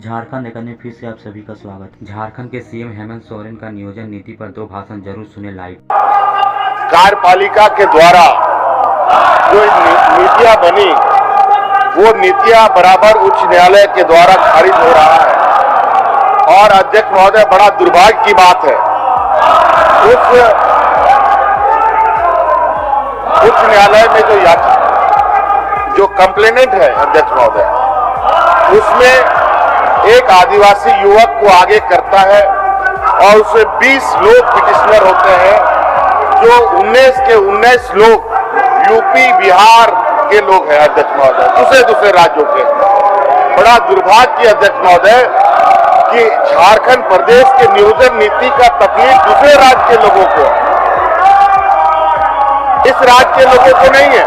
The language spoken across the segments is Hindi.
झारखंड एकड़ में फिर से आप सभी का स्वागत। झारखंड के सीएम हेमंत सोरेन का नियोजन नीति पर 2 भाषण जरूर सुने लाइव। कार्यपालिका के द्वारा जो नीतियां बनी वो नीतियां बराबर उच्च न्यायालय के द्वारा खारिज हो रहा है और अध्यक्ष महोदय बड़ा दुर्भाग्य की बात है। उच्च न्यायालय में जो कंप्लेनेंट है अध्यक्ष महोदय, उसमें एक आदिवासी युवक को आगे करता है और उसमें 20 लोग पिटिशनर होते हैं, जो 19 के 19 लोग यूपी बिहार के लोग हैं अध्यक्ष महोदय, दूसरे राज्यों के। बड़ा दुर्भाग्य अध्यक्ष महोदय कि झारखंड प्रदेश के नियोजन नीति का तकलीफ दूसरे राज्य के लोगों को, इस राज्य के लोगों को नहीं है।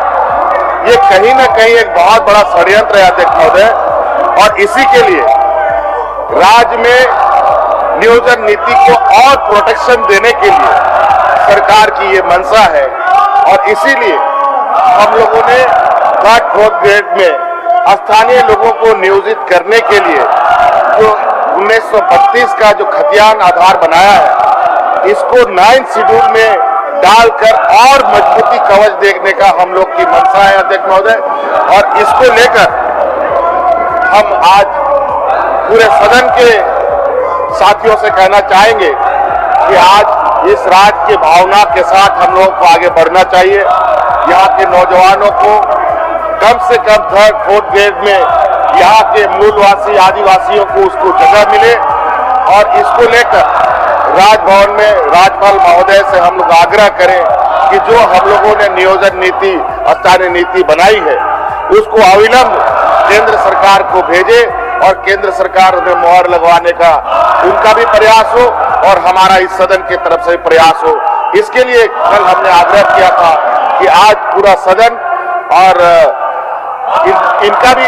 ये कहीं ना कहीं एक बहुत बड़ा षड्यंत्र है अध्यक्ष महोदय, और इसी के लिए राज्य में नियोजन नीति को और प्रोटेक्शन देने के लिए सरकार की ये मंशा है। और इसीलिए हम लोगों ने थर्ड फोर्थ ग्रेड में स्थानीय लोगों को नियोजित करने के लिए जो 1932 का जो खतियान आधार बनाया है, इसको 9th शेड्यूल में डालकर और मजबूती कवच देखने का हम लोग की मंशा है अध्यक्ष महोदय। और इसको लेकर हम आज पूरे सदन के साथियों से कहना चाहेंगे कि आज इस राज्य की भावना के साथ हम लोगों को आगे बढ़ना चाहिए। यहाँ के नौजवानों को कम से कम थर्ड फोर्थ ग्रेड में यहाँ के मूलवासी आदिवासियों को उसको जगह मिले, और इसको लेकर राजभवन में राज्यपाल महोदय से हम लोग आग्रह करें कि जो हम लोगों ने नियोजन नीति स्थानीय नीति बनाई है उसको अविलंब केंद्र सरकार को भेजे और केंद्र सरकार में मोहर लगवाने का उनका भी प्रयास हो और हमारा इस सदन की तरफ से प्रयास हो। इसके लिए कल हमने आग्रह किया था कि आज पूरा सदन और इनका भी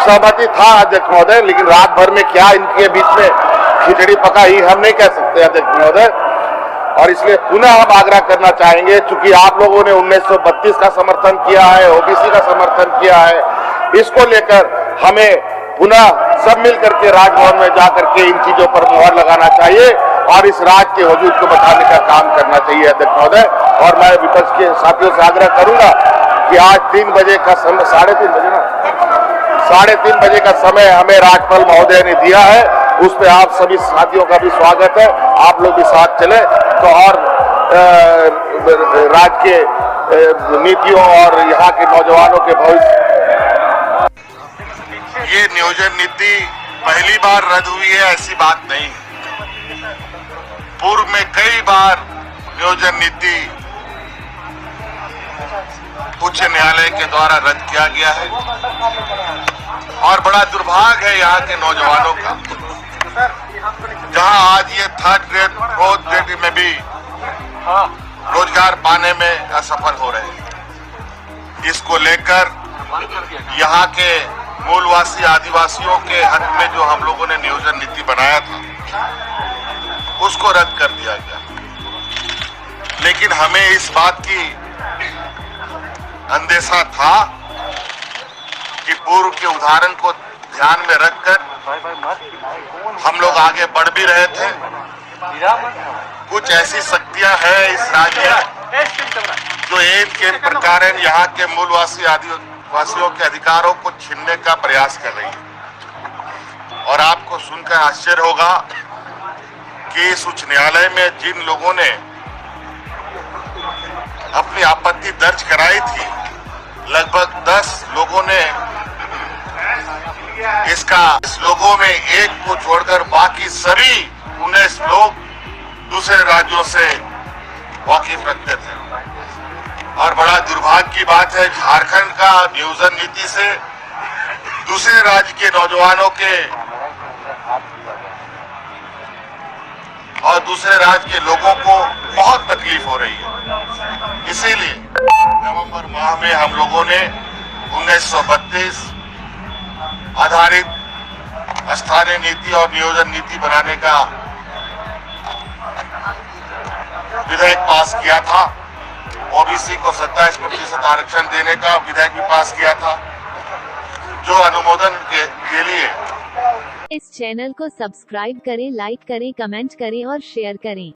सहमति था अध्यक्ष महोदय, लेकिन रात भर में क्या इनके बीच में खिचड़ी पका ही हम नहीं कह सकते अध्यक्ष महोदय। और इसलिए पुनः हम आग्रह करना चाहेंगे, चूंकि आप लोगों ने 1932 का समर्थन किया है, ओबीसी का समर्थन किया है, इसको लेकर हमें पुनः सब मिल करके राजभवन में जाकर के इन चीजों पर मोहर लगाना चाहिए और इस राज्य के वजूद को बचाने का काम करना चाहिए अध्यक्ष महोदय। और मैं विपक्ष के साथियों से आग्रह करूंगा कि आज 3 बजे का समय, 3:30 बजे का समय हमें राज्यपाल महोदय ने दिया है, उस पर आप सभी साथियों का भी स्वागत है। आप लोग भी साथ चले तो और राज्य के नीतियों और यहाँ के नौजवानों के भविष्य। ये नियोजन नीति पहली बार रद्द हुई है ऐसी बात नहीं है। पूर्व में कई बार नियोजन नीति उच्च न्यायालय के द्वारा रद्द किया गया है और बड़ा दुर्भाग्य है यहाँ के नौजवानों का, जहां आज ये थर्ड ग्रेड फोर्थ ग्रेड में भी रोजगार पाने में असफल हो रहे हैं। इसको लेकर यहाँ के मूलवासी आदिवासियों के हक में जो हम लोगों ने नियोजन नीति बनाया था उसको रद्द कर दिया गया। लेकिन हमें इस बात की अंदेशा था कि पूर्व के उदाहरण को ध्यान में रखकर हम लोग आगे बढ़ भी रहे थे। कुछ ऐसी शक्तियां हैं इस राज्य जो एक के प्रकार यहाँ के मूलवासी आदिवासियों के अधिकारों को छीनने का प्रयास कर रही है। और आपको सुनकर आश्चर्य होगा कि इस उच्च न्यायालय में जिन लोगों ने अपनी आपत्ति दर्ज कराई थी, लगभग 10 लोगों ने इस लोगों में एक को छोड़कर बाकी सभी 19 लोग दूसरे राज्यों से वाकिफ रखते थे। और बड़ा दुर्भाग्य की बात है, झारखंड का नियोजन नीति से दूसरे राज्य के नौजवानों के और दूसरे राज्य के लोगों को बहुत तकलीफ हो रही है। इसीलिए नवंबर माह में हम लोगों ने 1932 आधारित स्थानीय नीति और नियोजन नीति बनाने का विधेयक पास किया था। ओबीसी को 27% आरक्षण देने का विधेयक भी पास किया था, जो अनुमोदन के लिए इस चैनल को सब्सक्राइब करें, लाइक करें, कमेंट करें और शेयर करें।